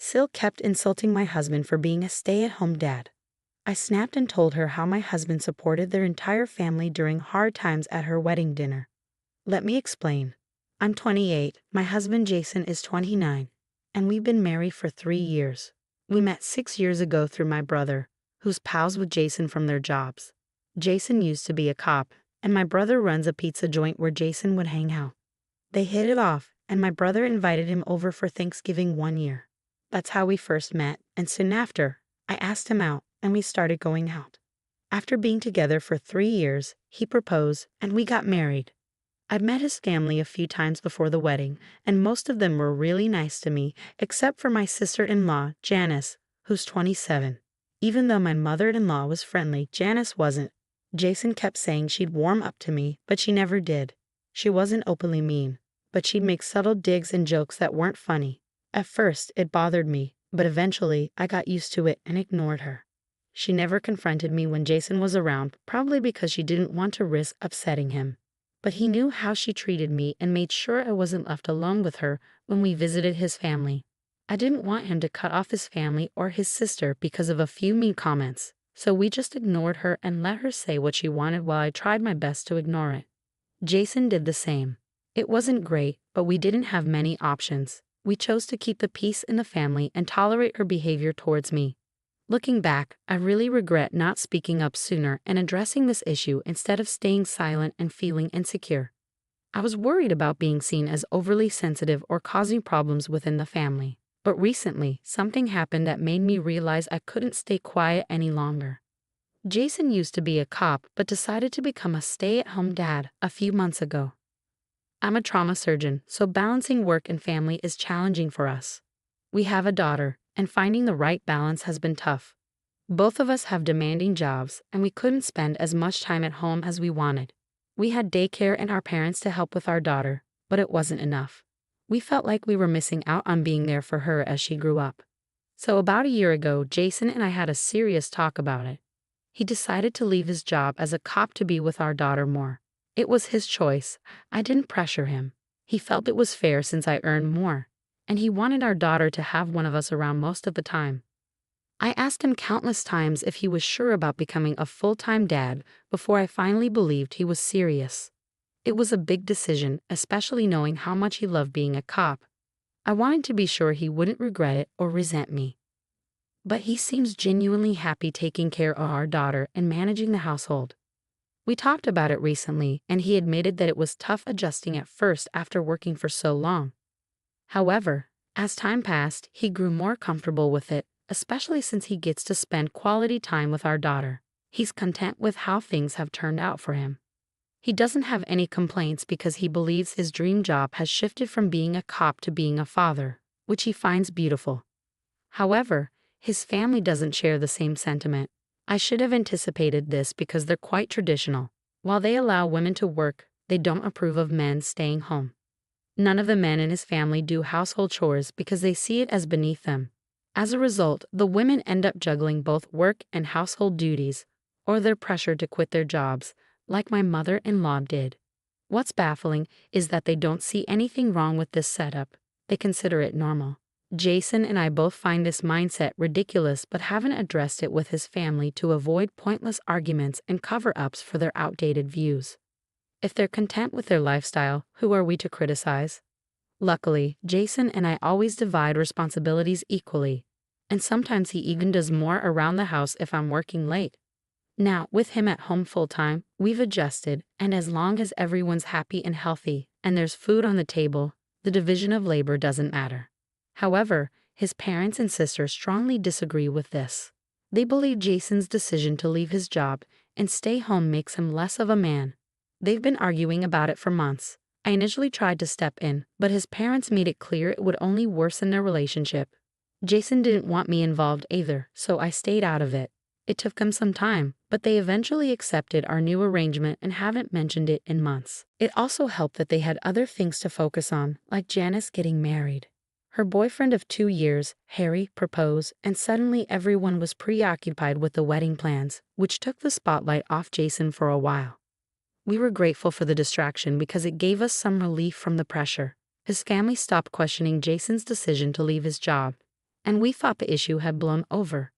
Sil kept insulting my husband for being a stay-at-home dad. I snapped and told her how my husband supported their entire family during hard times at her wedding dinner. Let me explain. I'm 28, my husband Jason is 29, and we've been married for 3 years. We met 6 years ago through my brother, who's pals with Jason from their jobs. Jason used to be a cop, and my brother runs a pizza joint where Jason would hang out. They hit it off, and my brother invited him over for Thanksgiving one year. That's how we first met, and soon after, I asked him out, and we started going out. After being together for 3 years, he proposed, and we got married. I've met his family a few times before the wedding, and most of them were really nice to me, except for my sister-in-law, Janice, who's 27. Even though my mother-in-law was friendly, Janice wasn't. Jason kept saying she'd warm up to me, but she never did. She wasn't openly mean, but she'd make subtle digs and jokes that weren't funny. At first, it bothered me, but eventually, I got used to it and ignored her. She never confronted me when Jason was around, probably because she didn't want to risk upsetting him. But he knew how she treated me and made sure I wasn't left alone with her when we visited his family. I didn't want him to cut off his family or his sister because of a few mean comments, so we just ignored her and let her say what she wanted while I tried my best to ignore it. Jason did the same. It wasn't great, but we didn't have many options. We chose to keep the peace in the family and tolerate her behavior towards me. Looking back, I really regret not speaking up sooner and addressing this issue instead of staying silent and feeling insecure. I was worried about being seen as overly sensitive or causing problems within the family. But recently, something happened that made me realize I couldn't stay quiet any longer. Jason used to be a cop but decided to become a stay-at-home dad a few months ago. I'm a trauma surgeon, so balancing work and family is challenging for us. We have a daughter, and finding the right balance has been tough. Both of us have demanding jobs, and we couldn't spend as much time at home as we wanted. We had daycare and our parents to help with our daughter, but it wasn't enough. We felt like we were missing out on being there for her as she grew up. So about a year ago, Jason and I had a serious talk about it. He decided to leave his job as a cop to be with our daughter more. It was his choice. I didn't pressure him. He felt it was fair since I earned more, and he wanted our daughter to have one of us around most of the time. I asked him countless times if he was sure about becoming a full-time dad before I finally believed he was serious. It was a big decision, especially knowing how much he loved being a cop. I wanted to be sure he wouldn't regret it or resent me. But he seems genuinely happy taking care of our daughter and managing the household. We talked about it recently, and he admitted that it was tough adjusting at first after working for so long. However, as time passed, he grew more comfortable with it, especially since he gets to spend quality time with our daughter. He's content with how things have turned out for him. He doesn't have any complaints because he believes his dream job has shifted from being a cop to being a father, which he finds beautiful. However, his family doesn't share the same sentiment. I should have anticipated this because they're quite traditional. While they allow women to work, they don't approve of men staying home. None of the men in his family do household chores because they see it as beneath them. As a result, the women end up juggling both work and household duties, or they're pressured to quit their jobs, like my mother-in-law did. What's baffling is that they don't see anything wrong with this setup. They consider it normal. Jason and I both find this mindset ridiculous but haven't addressed it with his family to avoid pointless arguments and cover-ups for their outdated views. If they're content with their lifestyle, who are we to criticize? Luckily, Jason and I always divide responsibilities equally, and sometimes he even does more around the house if I'm working late. Now, with him at home full-time, we've adjusted, and as long as everyone's happy and healthy, and there's food on the table, the division of labor doesn't matter. However, his parents and sisters strongly disagree with this. They believe Jason's decision to leave his job and stay home makes him less of a man. They've been arguing about it for months. I initially tried to step in, but his parents made it clear it would only worsen their relationship. Jason didn't want me involved either, so I stayed out of it. It took them some time, but they eventually accepted our new arrangement and haven't mentioned it in months. It also helped that they had other things to focus on, like Janice getting married. Her boyfriend of 2 years, Harry, proposed, and suddenly everyone was preoccupied with the wedding plans, which took the spotlight off Jason for a while. We were grateful for the distraction because it gave us some relief from the pressure. His family stopped questioning Jason's decision to leave his job, and we thought the issue had blown over.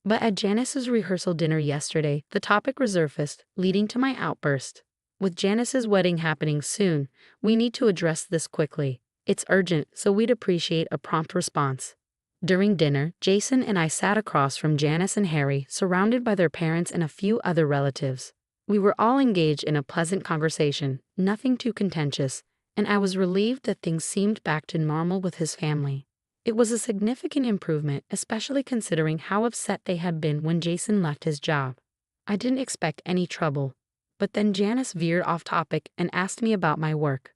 But at Janice's rehearsal dinner yesterday, the topic resurfaced, leading to my outburst. With Janice's wedding happening soon, we need to address this quickly. It's urgent, so we'd appreciate a prompt response. During dinner, Jason and I sat across from Janice and Harry, surrounded by their parents and a few other relatives. We were all engaged in a pleasant conversation, nothing too contentious, and I was relieved that things seemed back to normal with his family. It was a significant improvement, especially considering how upset they had been when Jason left his job. I didn't expect any trouble, but then Janice veered off topic and asked me about my work.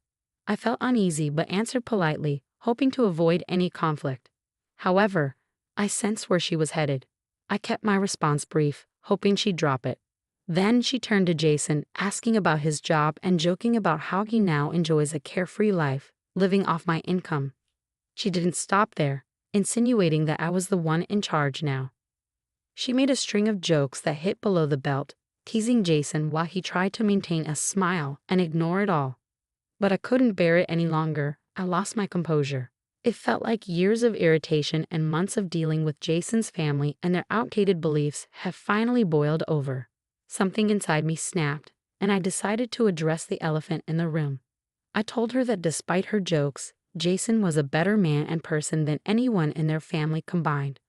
I felt uneasy but answered politely, hoping to avoid any conflict. However, I sensed where she was headed. I kept my response brief, hoping she'd drop it. Then she turned to Jason, asking about his job and joking about how he now enjoys a carefree life, living off my income. She didn't stop there, insinuating that I was the one in charge now. She made a string of jokes that hit below the belt, teasing Jason while he tried to maintain a smile and ignore it all. But I couldn't bear it any longer. I lost my composure. It felt like years of irritation and months of dealing with Jason's family and their outdated beliefs have finally boiled over. Something inside me snapped, and I decided to address the elephant in the room. I told her that despite her jokes, Jason was a better man and person than anyone in their family combined.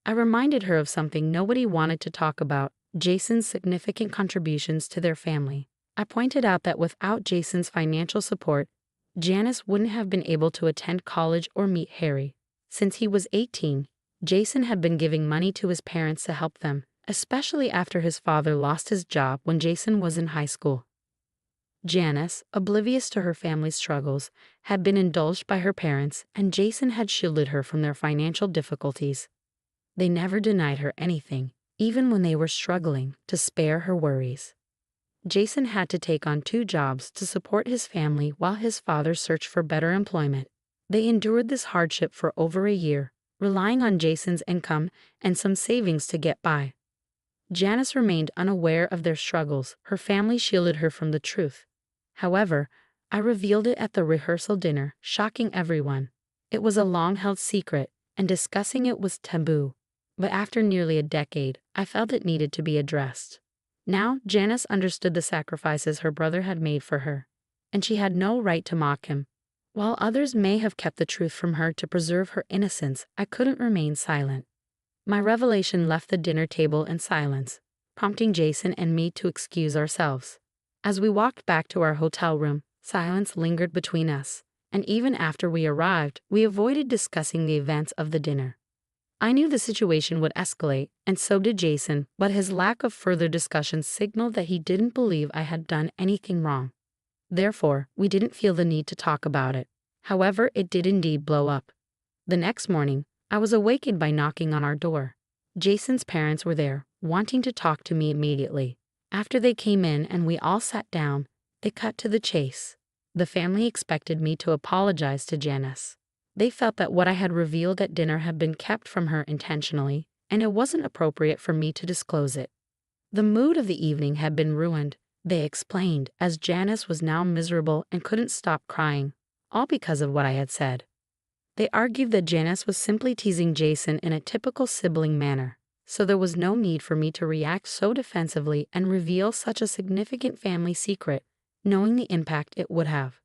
I reminded her of something nobody wanted to talk about, Jason's significant contributions to their family. I pointed out that without Jason's financial support, Janice wouldn't have been able to attend college or meet Harry. Since he was 18, Jason had been giving money to his parents to help them, especially after his father lost his job when Jason was in high school. Janice, oblivious to her family's struggles, had been indulged by her parents, and Jason had shielded her from their financial difficulties. They never denied her anything, even when they were struggling, to spare her worries. Jason had to take on 2 jobs to support his family while his father searched for better employment. They endured this hardship for over a year, relying on Jason's income and some savings to get by. Janice remained unaware of their struggles. Her family shielded her from the truth. However, I revealed it at the rehearsal dinner, shocking everyone. It was a long-held secret, and discussing it was taboo. But after nearly a decade, I felt it needed to be addressed. Now, Janice understood the sacrifices her brother had made for her, and she had no right to mock him. While others may have kept the truth from her to preserve her innocence, I couldn't remain silent. My revelation left the dinner table in silence, prompting Jason and me to excuse ourselves. As we walked back to our hotel room, silence lingered between us, and even after we arrived, we avoided discussing the events of the dinner. I knew the situation would escalate, and so did Jason, but his lack of further discussion signaled that he didn't believe I had done anything wrong. Therefore, we didn't feel the need to talk about it. However, it did indeed blow up. The next morning, I was awakened by knocking on our door. Jason's parents were there, wanting to talk to me immediately. After they came in and we all sat down, they cut to the chase. The family expected me to apologize to Janice. They felt that what I had revealed at dinner had been kept from her intentionally, and it wasn't appropriate for me to disclose it. The mood of the evening had been ruined, they explained, as Janice was now miserable and couldn't stop crying, all because of what I had said. They argued that Janice was simply teasing Jason in a typical sibling manner, so there was no need for me to react so defensively and reveal such a significant family secret, knowing the impact it would have.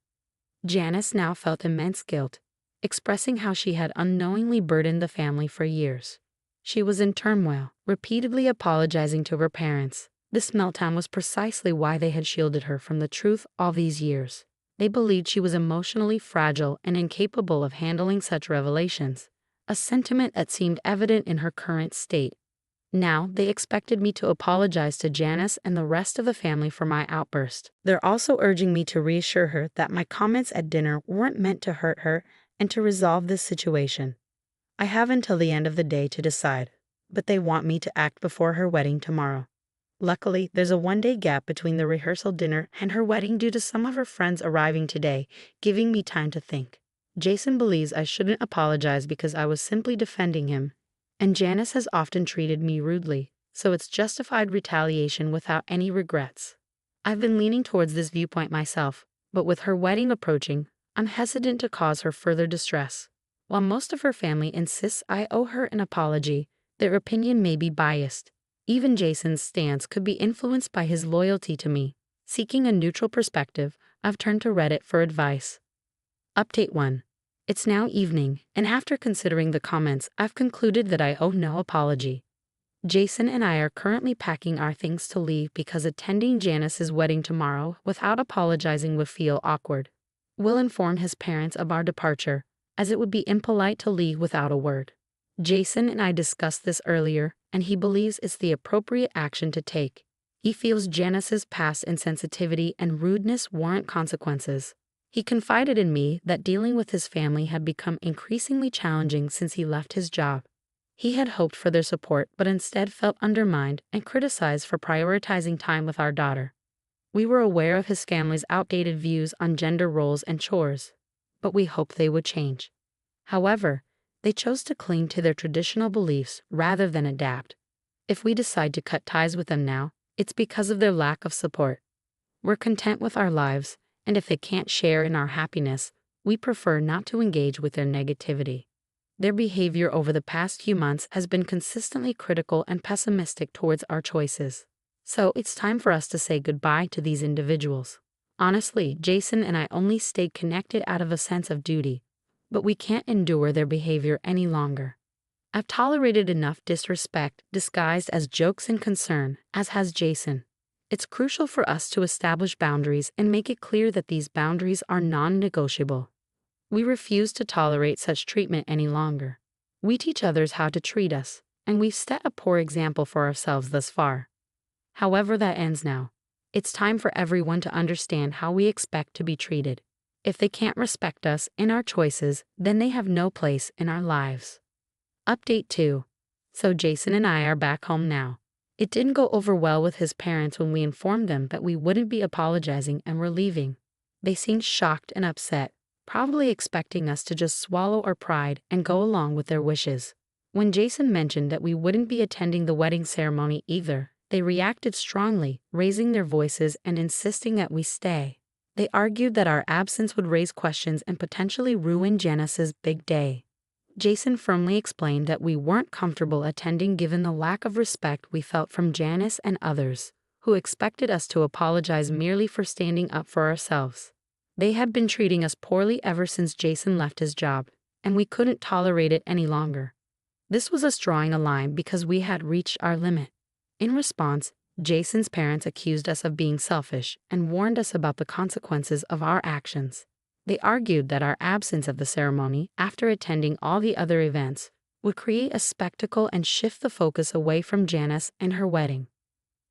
Janice now felt immense guilt, expressing how she had unknowingly burdened the family for years. She was in turmoil, repeatedly apologizing to her parents. This meltdown was precisely why they had shielded her from the truth all these years. They believed she was emotionally fragile and incapable of handling such revelations, a sentiment that seemed evident in her current state. Now, they expected me to apologize to Janice and the rest of the family for my outburst. They're also urging me to reassure her that my comments at dinner weren't meant to hurt her and to resolve this situation. I have until the end of the day to decide, but they want me to act before her wedding tomorrow. Luckily, there's a 1-day gap between the rehearsal dinner and her wedding due to some of her friends arriving today, giving me time to think. Jason believes I shouldn't apologize because I was simply defending him, and Janice has often treated me rudely, so it's justified retaliation without any regrets. I've been leaning towards this viewpoint myself, but with her wedding approaching, I'm hesitant to cause her further distress. While most of her family insists I owe her an apology, their opinion may be biased. Even Jason's stance could be influenced by his loyalty to me. Seeking a neutral perspective, I've turned to Reddit for advice. Update 1. It's now evening, and after considering the comments, I've concluded that I owe no apology. Jason and I are currently packing our things to leave because attending Janice's wedding tomorrow without apologizing would feel awkward. We'll inform his parents of our departure, as it would be impolite to leave without a word. Jason and I discussed this earlier, and he believes it's the appropriate action to take. He feels Janice's past insensitivity and rudeness warrant consequences. He confided in me that dealing with his family had become increasingly challenging since he left his job. He had hoped for their support but instead felt undermined and criticized for prioritizing time with our daughter. We were aware of his family's outdated views on gender roles and chores, but we hoped they would change. However, they chose to cling to their traditional beliefs rather than adapt. If we decide to cut ties with them now, it's because of their lack of support. We're content with our lives, and if they can't share in our happiness, we prefer not to engage with their negativity. Their behavior over the past few months has been consistently critical and pessimistic towards our choices. So it's time for us to say goodbye to these individuals. Honestly, Jason and I only stayed connected out of a sense of duty, but we can't endure their behavior any longer. I've tolerated enough disrespect disguised as jokes and concern, as has Jason. It's crucial for us to establish boundaries and make it clear that these boundaries are non-negotiable. We refuse to tolerate such treatment any longer. We teach others how to treat us, and we've set a poor example for ourselves thus far. However that ends now, it's time for everyone to understand how we expect to be treated. If they can't respect us and our choices, then they have no place in our lives. Update 2. So Jason and I are back home now. It didn't go over well with his parents when we informed them that we wouldn't be apologizing and were leaving. They seemed shocked and upset, probably expecting us to just swallow our pride and go along with their wishes. When Jason mentioned that we wouldn't be attending the wedding ceremony either, they reacted strongly, raising their voices and insisting that we stay. They argued that our absence would raise questions and potentially ruin Janice's big day. Jason firmly explained that we weren't comfortable attending given the lack of respect we felt from Janice and others, who expected us to apologize merely for standing up for ourselves. They had been treating us poorly ever since Jason left his job, and we couldn't tolerate it any longer. This was us drawing a line because we had reached our limit. In response, Jason's parents accused us of being selfish and warned us about the consequences of our actions. They argued that our absence of the ceremony, after attending all the other events, would create a spectacle and shift the focus away from Janice and her wedding.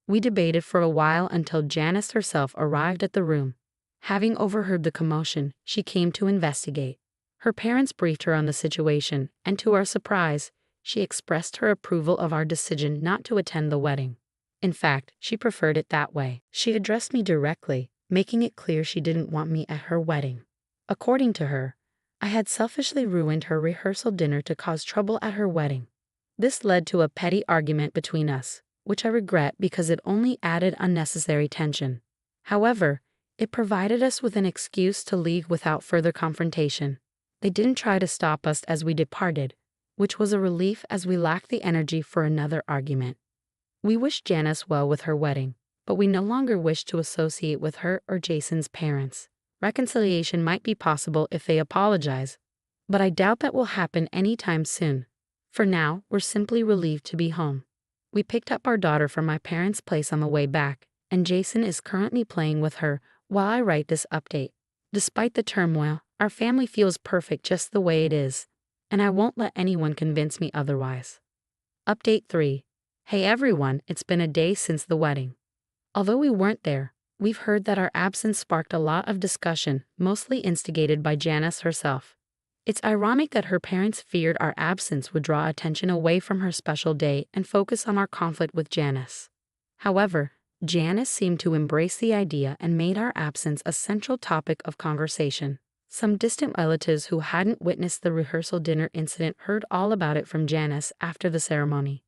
We debated for a while until Janice herself arrived at the room. Having overheard the commotion, she came to investigate. Her parents briefed her on the situation, and to our surprise, she expressed her approval of our decision not to attend the wedding. In fact, she preferred it that way. She addressed me directly, making it clear she didn't want me at her wedding. According to her, I had selfishly ruined her rehearsal dinner to cause trouble at her wedding. This led to a petty argument between us, which I regret because it only added unnecessary tension. However, it provided us with an excuse to leave without further confrontation. They didn't try to stop us as we departed, which was a relief as we lacked the energy for another argument. We wished Janice well with her wedding, but we no longer wished to associate with her or Jason's parents. Reconciliation might be possible if they apologize, but I doubt that will happen anytime soon. For now, we're simply relieved to be home. We picked up our daughter from my parents' place on the way back, and Jason is currently playing with her while I write this update. Despite the turmoil, our family feels perfect just the way it is, and I won't let anyone convince me otherwise. Update 3. Hey everyone, it's been a day since the wedding. Although we weren't there, we've heard that our absence sparked a lot of discussion, mostly instigated by Janice herself. It's ironic that her parents feared our absence would draw attention away from her special day and focus on our conflict with Janice. However, Janice seemed to embrace the idea and made our absence a central topic of conversation. Some distant relatives who hadn't witnessed the rehearsal dinner incident heard all about it from Janice after the ceremony.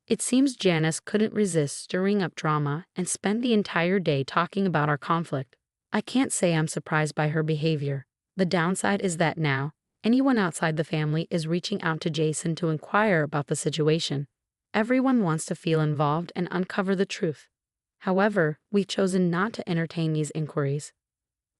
It seems Janice couldn't resist stirring up drama and spent the entire day talking about our conflict. I can't say I'm surprised by her behavior. The downside is that now, Anyone outside the family is reaching out to Jason to inquire about the situation. Everyone wants to feel involved and uncover the truth. However, we've chosen not to entertain these inquiries.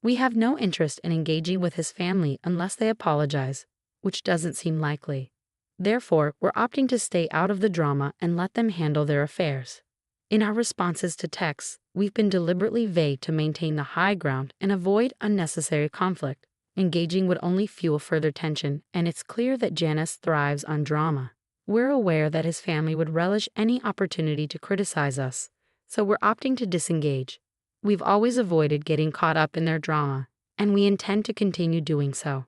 We have no interest in engaging with his family unless they apologize, which doesn't seem likely. Therefore, we're opting to stay out of the drama and let them handle their affairs. In our responses to texts, we've been deliberately vague to maintain the high ground and avoid unnecessary conflict. Engaging would only fuel further tension, and it's clear that Janice thrives on drama. We're aware that his family would relish any opportunity to criticize us, so we're opting to disengage. We've always avoided getting caught up in their drama, and we intend to continue doing so.